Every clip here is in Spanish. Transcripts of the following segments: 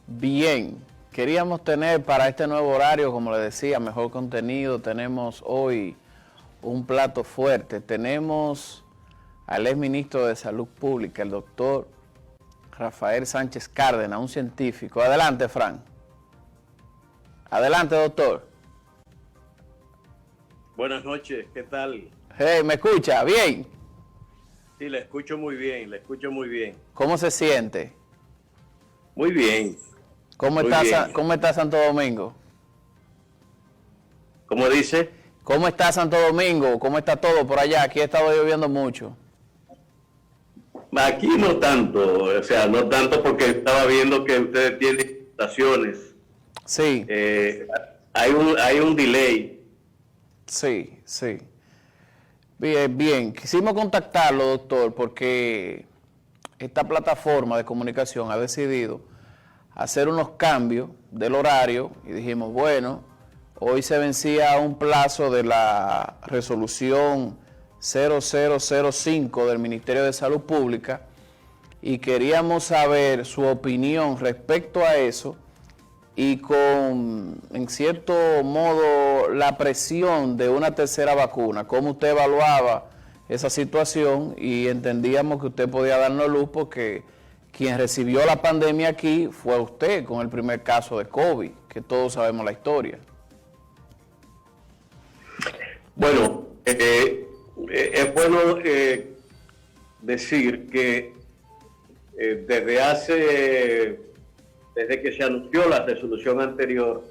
Bien, queríamos tener para este nuevo horario, como les decía, mejor contenido. Tenemos hoy un plato fuerte. Tenemos al exministro de Salud Pública, el doctor Rafael Sánchez Cárdenas, un científico. Adelante, Fran. Adelante, doctor. Buenas noches, ¿qué tal? Hey, ¿me escucha? ¿Bien? Sí, le escucho muy bien, le escucho muy bien. ¿Cómo se siente? Muy bien. ¿Cómo está Santo Domingo? ¿Cómo dice? ¿Cómo está Santo Domingo? ¿Cómo está todo por allá? Aquí ha estado lloviendo mucho. Aquí no tanto, o sea, no tanto porque estaba viendo que ustedes tienen estaciones. Sí. Hay un delay. Sí, sí. Bien, bien. Quisimos contactarlo, doctor, porque esta plataforma de comunicación ha decidido hacer unos cambios del horario y dijimos, bueno, hoy se vencía un plazo de la resolución 0005 del Ministerio de Salud Pública y queríamos saber su opinión respecto a eso y con, en cierto modo, la presión de una tercera vacuna. ¿Cómo usted evaluaba esa situación? Y entendíamos que usted podía darnos luz porque quien recibió la pandemia aquí fue usted con el primer caso de COVID, que todos sabemos la historia. Bueno, es bueno decir que desde que se anunció la resolución anterior,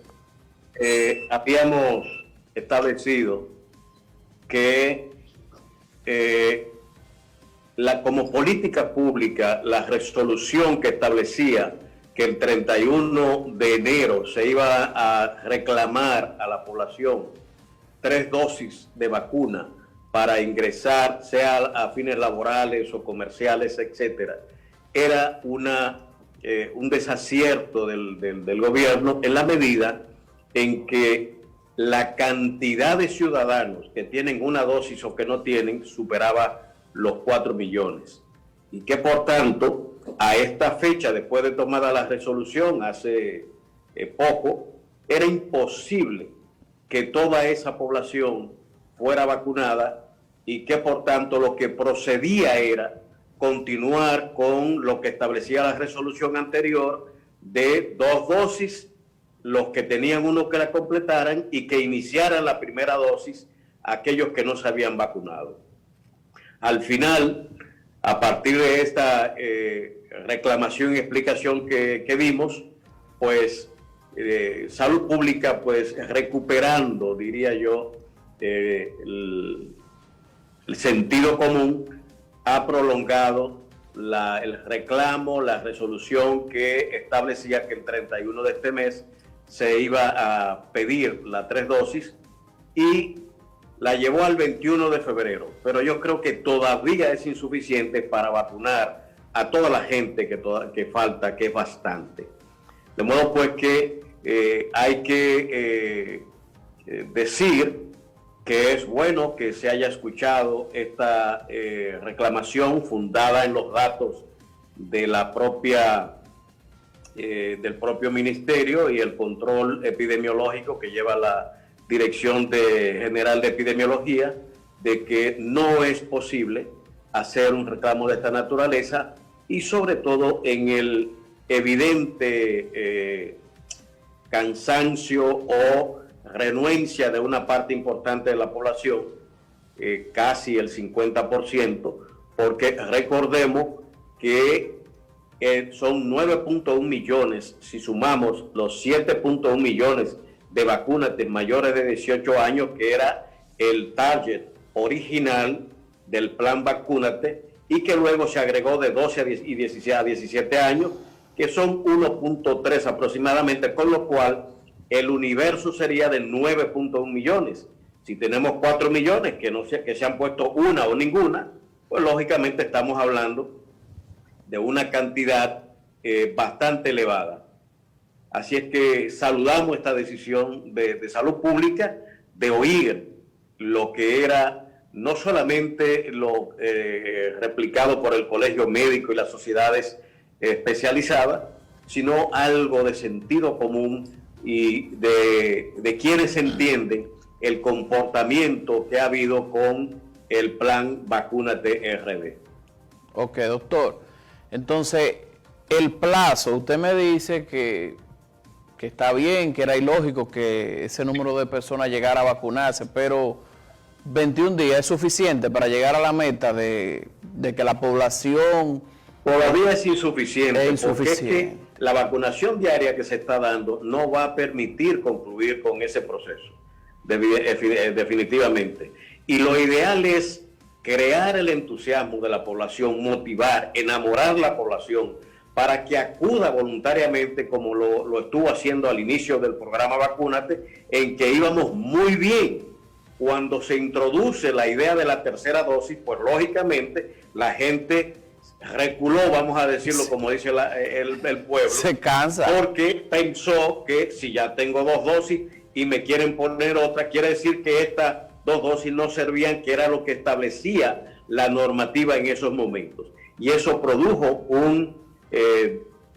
habíamos establecido que como política pública, la resolución que establecía que el 31 de enero se iba a reclamar a la población 3 dosis de vacuna para ingresar, sea a fines laborales o comerciales, etcétera, era un desacierto del gobierno en la medida en que la cantidad de ciudadanos que tienen una dosis o que no tienen superaba los 4 millones. Y que por tanto, a esta fecha, después de tomada la resolución hace poco, era imposible que toda esa población fuera vacunada y que por tanto lo que procedía era continuar con lo que establecía la resolución anterior de 2 dosis, los que tenían uno que la completaran y que iniciaran la primera dosis aquellos que no se habían vacunado. Al final, a partir de esta reclamación y explicación que vimos, pues Salud Pública, pues recuperando, diría yo, el sentido común, ha prolongado el reclamo, la resolución que establecía que el 31 de este mes se iba a pedir las 3 dosis y la llevó al 21 de febrero. Pero yo creo que todavía es insuficiente para vacunar a toda la gente que falta, que es bastante. De modo pues que hay que decir que es bueno que se haya escuchado esta reclamación fundada en los datos de la del propio ministerio y el control epidemiológico que lleva la Dirección General de Epidemiología, de que no es posible hacer un reclamo de esta naturaleza y sobre todo en el evidente cansancio o renuencia de una parte importante de la población, casi el 50%, porque recordemos que son 9.1 millones, si sumamos los 7.1 millones de vacunas de mayores de 18 años, que era el target original del plan Vacúnate, y que luego se agregó de 12 y 17 años, que son 1.3 aproximadamente, con lo cual el universo sería de 9.1 millones. Si tenemos 4 millones que se han puesto una o ninguna, pues lógicamente estamos hablando de una cantidad bastante elevada. Así es que saludamos esta decisión de Salud Pública de oír lo que era no solamente lo replicado por el Colegio Médico y las sociedades especializadas, sino algo de sentido común y de quienes entienden el comportamiento que ha habido con el plan Vacúnate RD. Ok, doctor. Entonces, el plazo, usted me dice que está bien, que era ilógico que ese número de personas llegara a vacunarse, pero 21 días es suficiente para llegar a la meta de que la población... Todavía es insuficiente, es insuficiente. Porque es que la vacunación diaria que se está dando no va a permitir concluir con ese proceso, definitivamente. Y lo ideal es crear el entusiasmo de la población, motivar, enamorar a la población para que acuda voluntariamente, como lo estuvo haciendo al inicio del programa Vacúnate, en que íbamos muy bien. Cuando se introduce la idea de la tercera dosis, pues lógicamente la gente reculó, vamos a decirlo como dice el pueblo. Se cansa. Porque pensó que si ya tengo 2 dosis y me quieren poner otra, quiere decir que estas 2 dosis no servían, que era lo que establecía la normativa en esos momentos. Y eso produjo un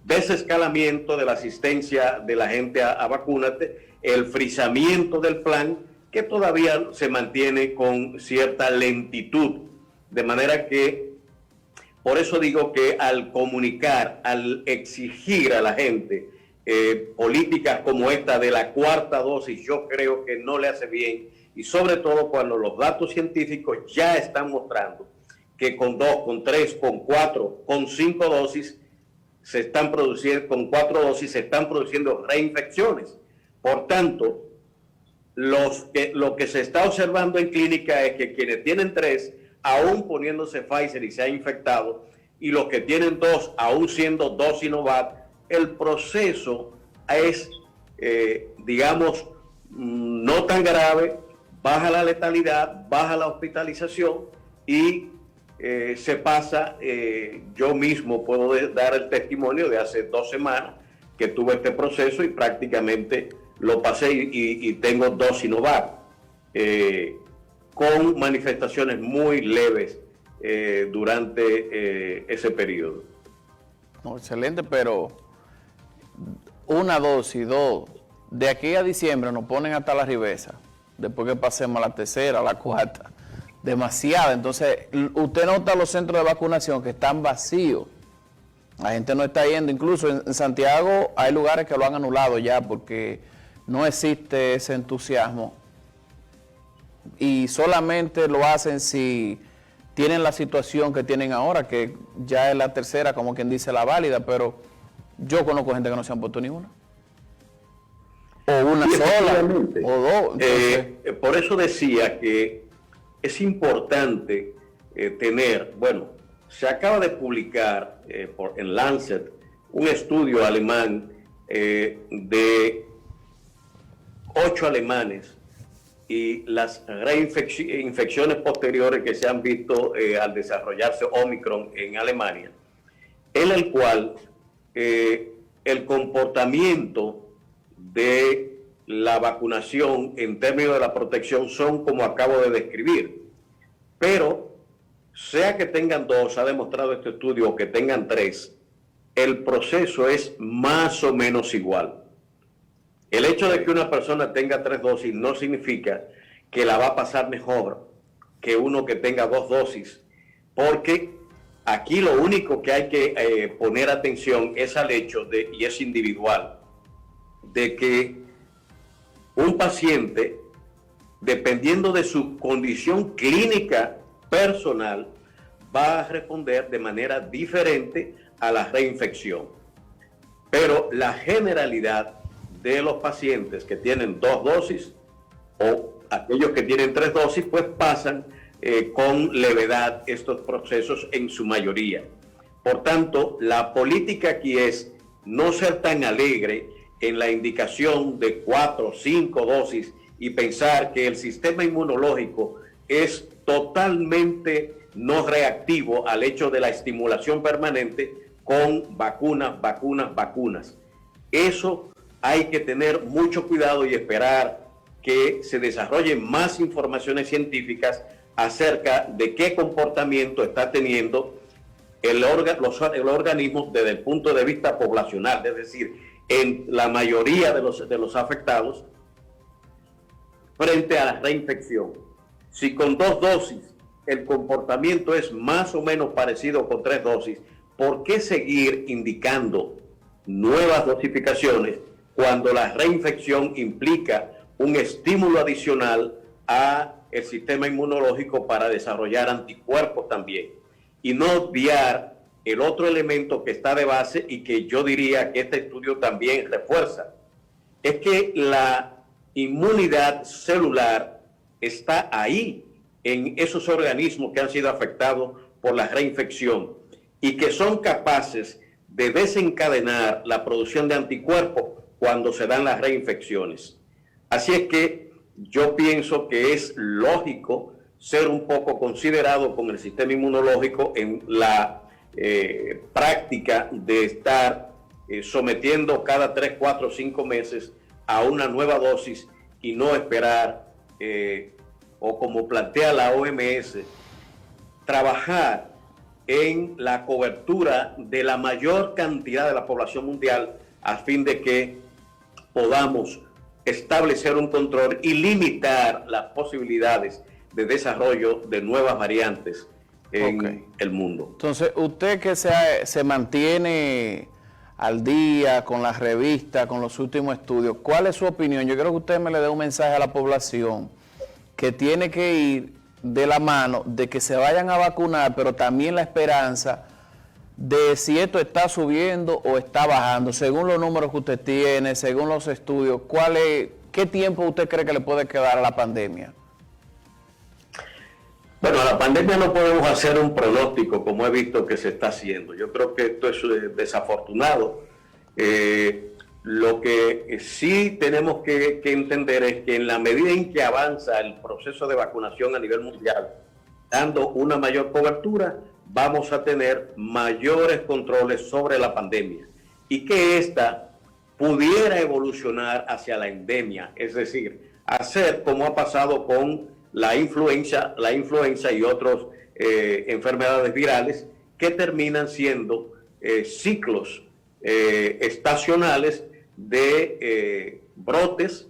desescalamiento de la asistencia de la gente a Vacúnate, el frisamiento del plan, que todavía se mantiene con cierta lentitud. De manera que, por eso digo que al comunicar, al exigir a la gente políticas como esta de la 4ª dosis, yo creo que no le hace bien, y sobre todo cuando los datos científicos ya están mostrando que con 2, con 3, con 4, con 5 dosis se están produciendo, con 4 dosis se están produciendo reinfecciones. Por tanto, lo que se está observando en clínica es que quienes tienen 3, aún poniéndose Pfizer y se ha infectado, y los que tienen 2, aún siendo 2 Sinovac, el proceso es, digamos, no tan grave, baja la letalidad, baja la hospitalización y se pasa. Yo mismo puedo dar el testimonio de hace 2 semanas que tuve este proceso y prácticamente lo pasé y tengo 2 Sinovac, con manifestaciones muy leves durante ese periodo. No, excelente, pero 1 dosis, 2, de aquí a diciembre nos ponen hasta la ribesa, después que pasemos a la 3ª, a la 4ª, demasiada. Entonces, usted nota los centros de vacunación que están vacíos, la gente no está yendo, incluso en Santiago hay lugares que lo han anulado ya porque no existe ese entusiasmo y solamente lo hacen si tienen la situación que tienen ahora, que ya es la 3ª, como quien dice, la válida, pero yo conozco gente que no se han puesto ni una. O una sola, o 2. Entonces, por eso decía que es importante tener, bueno, se acaba de publicar en Lancet un estudio alemán de 8 alemanes y las reinfecciones posteriores que se han visto al desarrollarse Omicron en Alemania, en el cual el comportamiento de la vacunación en términos de la protección son como acabo de describir. Pero, sea que tengan 2, ha demostrado este estudio, o que tengan 3, el proceso es más o menos igual. El hecho de que una persona tenga 3 dosis no significa que la va a pasar mejor que uno que tenga 2 dosis, porque aquí lo único que hay que poner atención es al hecho de, y es individual, de que un paciente, dependiendo de su condición clínica personal, va a responder de manera diferente a la reinfección. Pero la generalidad de los pacientes que tienen 2 dosis o aquellos que tienen 3 dosis, pues pasan con levedad estos procesos en su mayoría. Por tanto, la política aquí es no ser tan alegre en la indicación de 4 o 5 dosis y pensar que el sistema inmunológico es totalmente no reactivo al hecho de la estimulación permanente con vacunas. Eso hay que tener mucho cuidado y esperar que se desarrollen más informaciones científicas acerca de qué comportamiento está teniendo el organismo desde el punto de vista poblacional, es decir, en la mayoría de los afectados frente a la reinfección. Si con 2 dosis el comportamiento es más o menos parecido con 3 dosis, ¿por qué seguir indicando nuevas dosificaciones cuando la reinfección implica un estímulo adicional a el sistema inmunológico para desarrollar anticuerpos también? Y no obviar el otro elemento que está de base y que yo diría que este estudio también refuerza, es que la inmunidad celular está ahí en esos organismos que han sido afectados por la reinfección y que son capaces de desencadenar la producción de anticuerpos cuando se dan las reinfecciones. Así es que yo pienso que es lógico ser un poco considerado con el sistema inmunológico en la práctica de estar sometiendo cada 3, 4, 5 meses a una nueva dosis y no esperar, o como plantea la OMS, trabajar en la cobertura de la mayor cantidad de la población mundial a fin de que podamos establecer un control y limitar las posibilidades de desarrollo de nuevas variantes en el mundo. Entonces, usted que se mantiene al día con las revistas, con los últimos estudios, ¿cuál es su opinión? Yo creo que usted me le dé un mensaje a la población que tiene que ir de la mano de que se vayan a vacunar, pero también la esperanza de si esto está subiendo o está bajando, según los números que usted tiene, según los estudios. ¿Qué tiempo usted cree que le puede quedar a la pandemia? Bueno, a la pandemia no podemos hacer un pronóstico como he visto que se está haciendo. Yo creo que esto es desafortunado. Lo que sí tenemos que entender es que en la medida en que avanza el proceso de vacunación a nivel mundial, dando una mayor cobertura, vamos a tener mayores controles sobre la pandemia y que ésta pudiera evolucionar hacia la endemia, es decir, hacer como ha pasado con la influenza y otras enfermedades virales que terminan siendo ciclos estacionales de brotes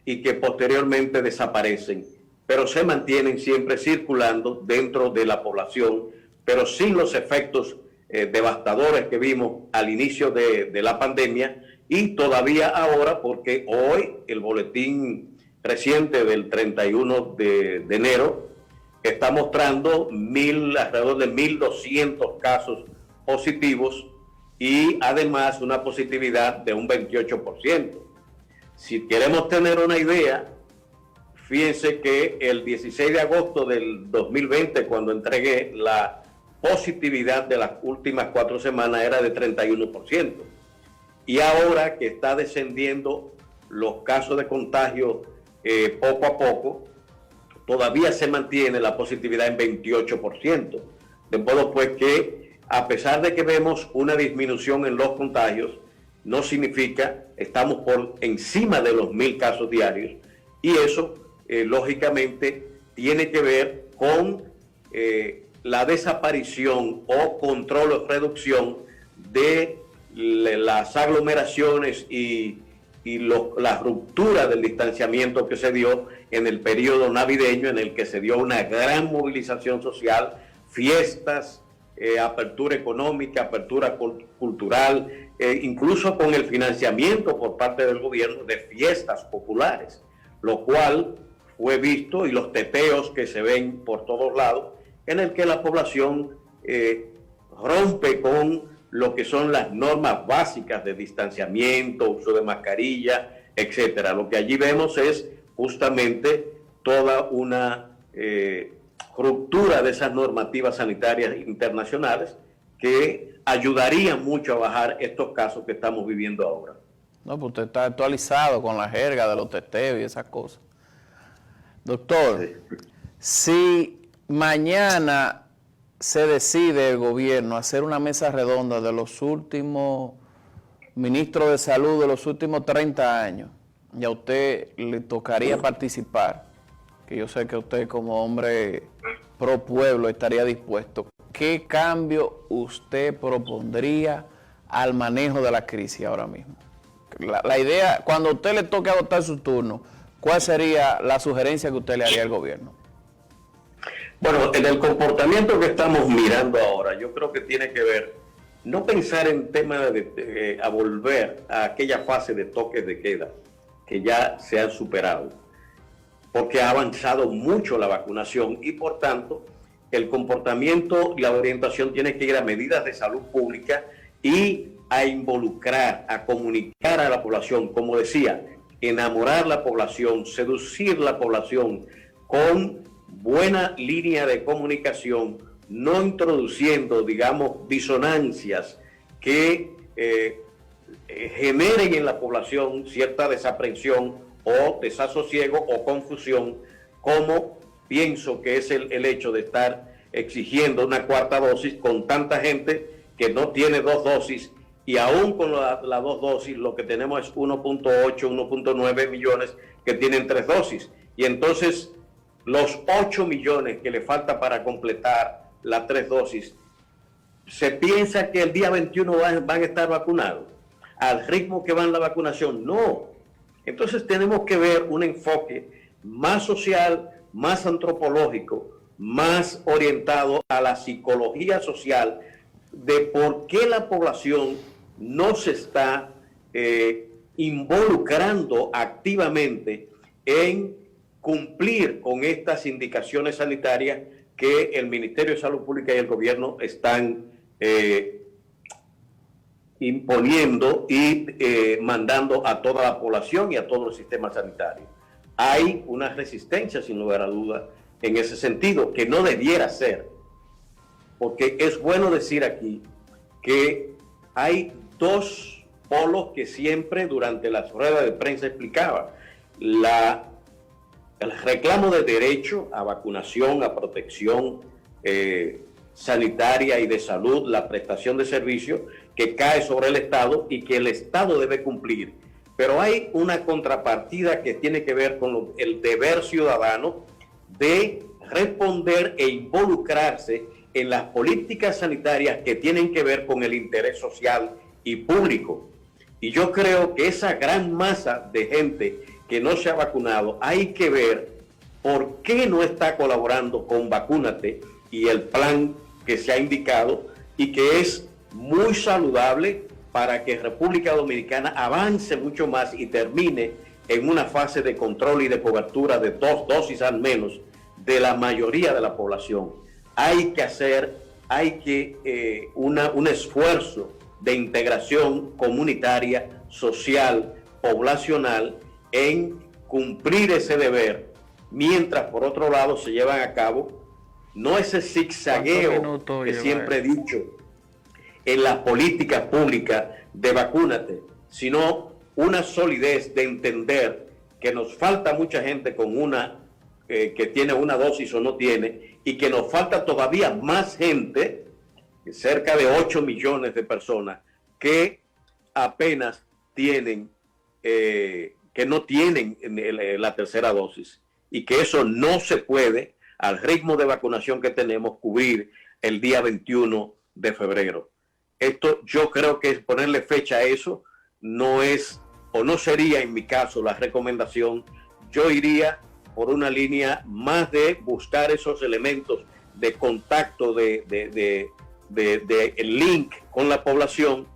y que posteriormente desaparecen, pero se mantienen siempre circulando dentro de la población, pero sin los efectos devastadores que vimos al inicio de la pandemia y todavía ahora, porque hoy el boletín reciente del 31 de enero está mostrando alrededor de 1.200 casos positivos y además una positividad de un 28%. Si queremos tener una idea, fíjense que el 16 de agosto del 2020, cuando entregué, la positividad de las últimas 4 semanas era de 31%. Y ahora que está descendiendo los casos de contagio poco a poco, todavía se mantiene la positividad en 28%. De modo pues que a pesar de que vemos una disminución en los contagios, no significa estamos por encima de los 1.000 casos diarios y eso lógicamente tiene que ver con la desaparición o control o reducción de las aglomeraciones y la ruptura del distanciamiento que se dio en el periodo navideño, en el que se dio una gran movilización social, fiestas, apertura económica, apertura cultural, incluso con el financiamiento por parte del gobierno de fiestas populares, lo cual fue visto, y los teteos que se ven por todos lados, en el que la población rompe con lo que son las normas básicas de distanciamiento, uso de mascarilla, etcétera. Lo que allí vemos es justamente toda una ruptura de esas normativas sanitarias internacionales que ayudarían mucho a bajar estos casos que estamos viviendo ahora. No, pues usted está actualizado con la jerga de los teteos y esas cosas. Doctor, si mañana se decide el gobierno hacer una mesa redonda de los últimos ministros de salud de los últimos 30 años, y a usted le tocaría participar, que yo sé que usted como hombre pro pueblo estaría dispuesto, ¿qué cambio usted propondría al manejo de la crisis ahora mismo? La idea, cuando a usted le toque adoptar su turno, ¿cuál sería la sugerencia que usted le haría al gobierno? Bueno, en el comportamiento que estamos mirando ahora, yo creo que tiene que ver, no pensar en temas a volver a aquella fase de toques de queda que ya se han superado, porque ha avanzado mucho la vacunación y por tanto el comportamiento y la orientación tiene que ir a medidas de salud pública y a involucrar, a comunicar a la población, como decía, enamorar la población, seducir la población con buena línea de comunicación, no introduciendo, digamos, disonancias que generen en la población cierta desaprensión o desasosiego o confusión, como pienso que es el hecho de estar exigiendo una cuarta dosis con tanta gente que no tiene 2 dosis, y aún con las 2 dosis lo que tenemos es 1.8, 1.9 millones que tienen 3 dosis. Y entonces los 8 millones que le falta para completar las 3 dosis, se piensa que el día 21 van a estar vacunados al ritmo que va en la vacunación. No. Entonces tenemos que ver un enfoque más social, más antropológico, más orientado a la psicología social de por qué la población no se está involucrando activamente en cumplir con estas indicaciones sanitarias que el Ministerio de Salud Pública y el gobierno están imponiendo y mandando a toda la población y a todo el sistema sanitario. Hay una resistencia, sin lugar a dudas, en ese sentido, que no debiera ser, porque es bueno decir aquí que hay 2 polos que siempre durante las ruedas de prensa explicaba: el reclamo de derecho a vacunación, a protección sanitaria y de salud, la prestación de servicios que cae sobre el Estado y que el Estado debe cumplir. Pero hay una contrapartida que tiene que ver con el deber ciudadano de responder e involucrarse en las políticas sanitarias que tienen que ver con el interés social y público. Y yo creo que esa gran masa de gente que no se ha vacunado, hay que ver por qué no está colaborando con Vacúnate y el plan que se ha indicado y que es muy saludable para que República Dominicana avance mucho más y termine en una fase de control y de cobertura de 2 dosis al menos de la mayoría de la población. Hay que hacer, un esfuerzo de integración comunitaria, social, poblacional, en cumplir ese deber, mientras por otro lado se llevan a cabo no ese zigzagueo que siempre he dicho en las políticas públicas de Vacúnate, sino una solidez de entender que nos falta mucha gente con que tiene una dosis o no tiene, y que nos falta todavía más gente, cerca de 8 millones de personas, que apenas tienen, que no tienen la tercera dosis, y que eso no se puede, al ritmo de vacunación que tenemos, cubrir el día 21 de febrero. Esto yo creo que ponerle fecha a eso no es, o no sería en mi caso la recomendación. Yo iría por una línea más de buscar esos elementos de contacto, de el link con la población,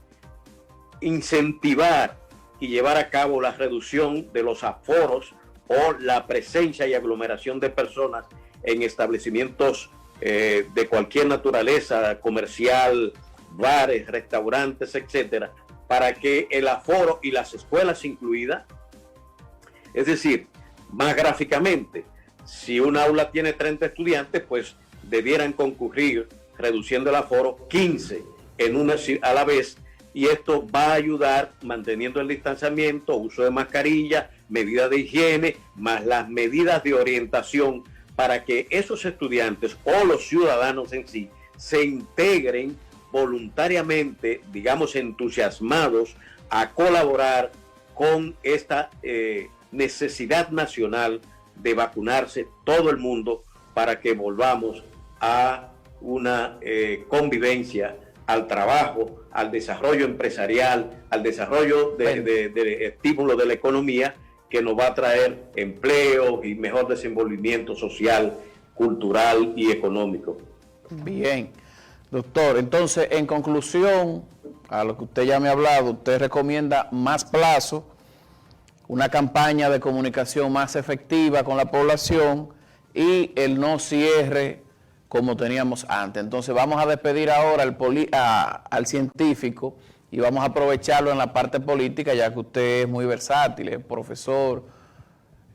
incentivar y llevar a cabo la reducción de los aforos o la presencia y aglomeración de personas en establecimientos de cualquier naturaleza, comercial, bares, restaurantes, etcétera, para que el aforo y las escuelas incluidas, es decir, más gráficamente, si un aula tiene 30 estudiantes, pues debieran concurrir, reduciendo el aforo, 15 en una a la vez, y esto va a ayudar manteniendo el distanciamiento, uso de mascarilla, medidas de higiene, más las medidas de orientación, para que esos estudiantes o los ciudadanos en sí se integren voluntariamente, digamos, entusiasmados a colaborar con esta necesidad nacional de vacunarse todo el mundo, para que volvamos a una convivencia al trabajo, al desarrollo empresarial, al desarrollo de estímulo de la economía, que nos va a traer empleo y mejor desenvolvimiento social, cultural y económico. Bien, doctor, entonces en conclusión a lo que usted ya me ha hablado, usted recomienda más plazo, una campaña de comunicación más efectiva con la población y el no cierre como teníamos antes. Entonces vamos a despedir ahora al científico y vamos a aprovecharlo en la parte política, ya que usted es muy versátil, es profesor,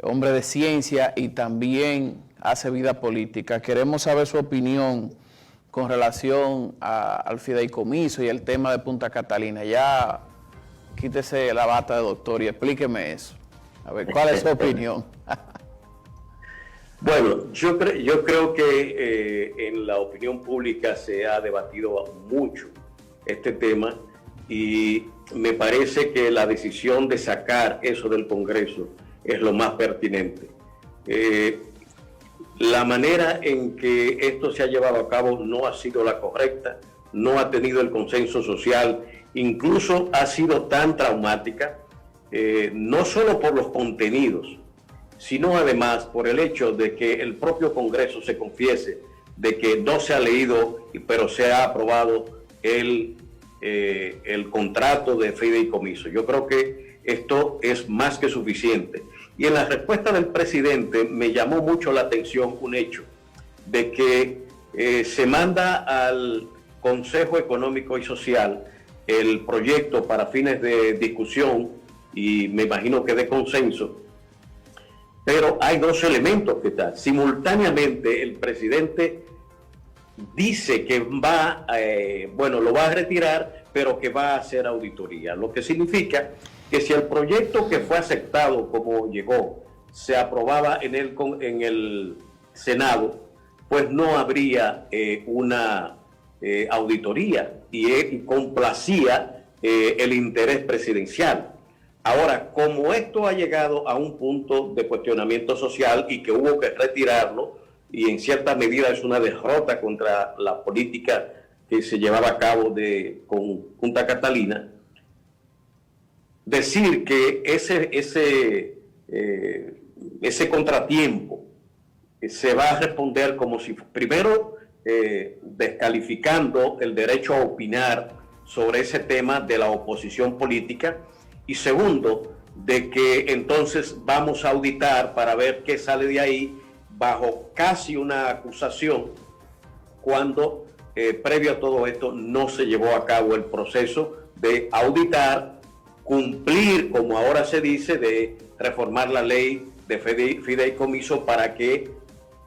hombre de ciencia y también hace vida política. Queremos saber su opinión con relación al fideicomiso y el tema de Punta Catalina. Ya quítese la bata de doctor y explíqueme eso. A ver, ¿cuál es su opinión? Bueno, yo creo que en la opinión pública se ha debatido mucho este tema y me parece que la decisión de sacar eso del Congreso es lo más pertinente. La manera en que esto se ha llevado a cabo no ha sido la correcta, no ha tenido el consenso social, incluso ha sido tan traumática, no solo por los contenidos, sino además por el hecho de que el propio Congreso se confiese de que no se ha leído, pero se ha aprobado el contrato de fideicomiso. Yo creo que esto es más que suficiente. Y en la respuesta del presidente me llamó mucho la atención un hecho, de que se manda al Consejo Económico y Social el proyecto para fines de discusión y me imagino que de consenso, pero hay dos elementos que están. Simultáneamente el presidente dice que va, lo va a retirar, pero que va a hacer auditoría, lo que significa que si el proyecto que fue aceptado como llegó se aprobaba en el Senado, pues no habría una auditoría y complacía el interés presidencial. Ahora, como esto ha llegado a un punto de cuestionamiento social y que hubo que retirarlo, y en cierta medida es una derrota contra la política que se llevaba a cabo con Punta Catalina, decir que ese contratiempo se va a responder como si, primero, descalificando el derecho a opinar sobre ese tema de la oposición política, y segundo, de que entonces vamos a auditar para ver qué sale de ahí bajo casi una acusación cuando previo a todo esto no se llevó a cabo el proceso de auditar, cumplir, como ahora se dice, de reformar la ley de fideicomiso para que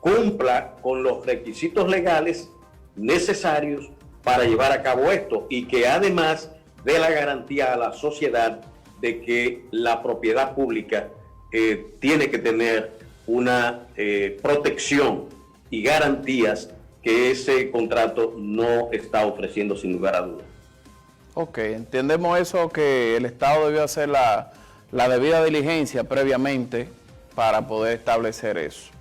cumpla con los requisitos legales necesarios para llevar a cabo esto y que además dé la garantía a la sociedad de que la propiedad pública tiene que tener una protección y garantías que ese contrato no está ofreciendo sin lugar a dudas. Ok, entendemos eso, que el Estado debió hacer la debida diligencia previamente para poder establecer eso.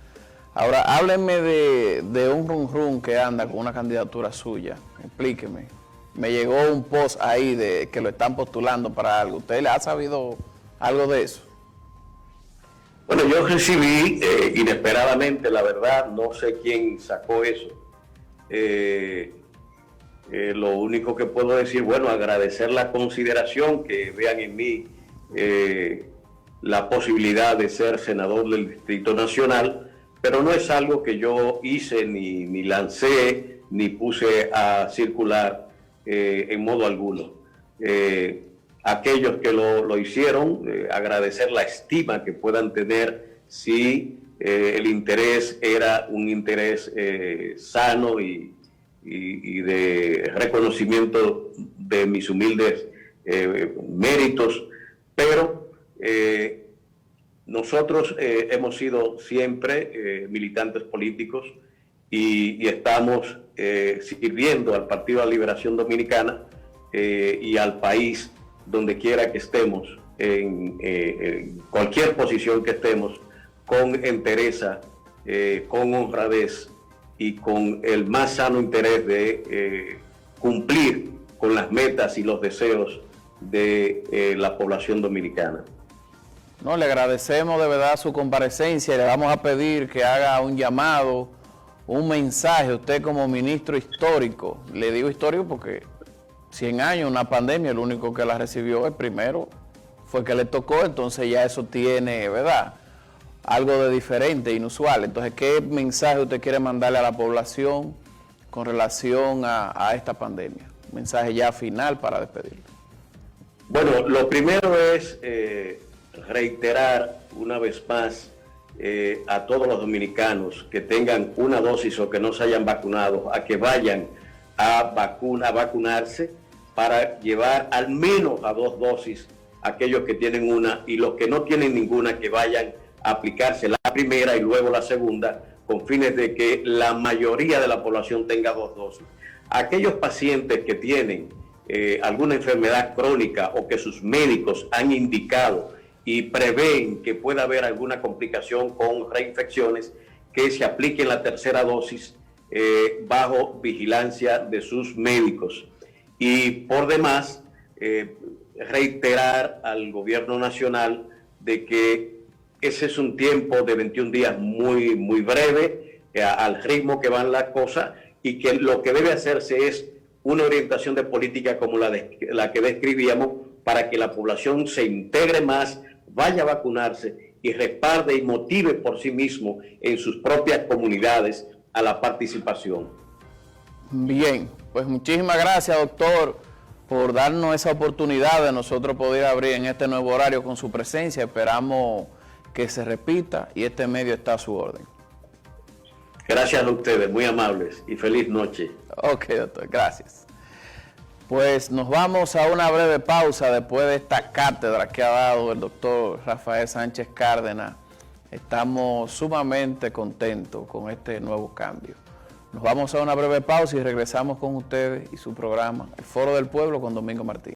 Ahora, háblenme de un run que anda con una candidatura suya. Explíqueme. Me llegó un post ahí de que lo están postulando para algo. ¿Usted le ha sabido algo de eso? Bueno, yo recibí inesperadamente, la verdad, no sé quién sacó eso. Lo único que puedo decir, bueno, agradecer la consideración, que vean en mí la posibilidad de ser senador del Distrito Nacional, pero no es algo que yo hice, ni lancé, ni puse a circular en modo alguno. Aquellos que lo hicieron, agradecer la estima que puedan tener si el interés era un interés sano y de reconocimiento de mis humildes méritos, pero nosotros hemos sido siempre militantes políticos y estamos sirviendo al Partido de la Liberación Dominicana y al país donde quiera que estemos, en cualquier posición que estemos, con entereza, con honradez y con el más sano interés de cumplir con las metas y los deseos de la población dominicana. No, le agradecemos de verdad su comparecencia y le vamos a pedir que haga un llamado, un mensaje, usted como ministro histórico. Le digo histórico porque 100 años, una pandemia, el único que la recibió el primero fue que le tocó, entonces ya eso tiene, ¿verdad?, algo de diferente, inusual. Entonces, ¿qué mensaje usted quiere mandarle a la población con relación a esta pandemia? Un mensaje ya final para despedirlo. Bueno, lo primero es reiterar una vez más a todos los dominicanos que tengan una dosis o que no se hayan vacunado, a que vayan a vacunarse para llevar al menos a 2 dosis aquellos que tienen una, y los que no tienen ninguna que vayan a aplicarse la primera y luego la segunda, con fines de que la mayoría de la población tenga 2 dosis. Aquellos pacientes que tienen alguna enfermedad crónica o que sus médicos han indicado y prevén que pueda haber alguna complicación con reinfecciones, que se apliquen la tercera dosis bajo vigilancia de sus médicos. Y por demás, reiterar al gobierno nacional de que ese es un tiempo de 21 días muy, muy breve, al ritmo que van las cosas, y que lo que debe hacerse es una orientación de política como la que describíamos, para que la población se integre más, vaya a vacunarse y respalde y motive por sí mismo en sus propias comunidades a la participación. Bien, pues muchísimas gracias, doctor, por darnos esa oportunidad de nosotros poder abrir en este nuevo horario con su presencia. Esperamos que se repita y este medio está a su orden. Gracias a ustedes, muy amables, y feliz noche. Ok, doctor, gracias. Pues nos vamos a una breve pausa después de esta cátedra que ha dado el doctor Rafael Sánchez Cárdenas. Estamos sumamente contentos con este nuevo cambio. Nos vamos a una breve pausa y regresamos con ustedes y su programa, El Foro del Pueblo, con Domingo Martínez.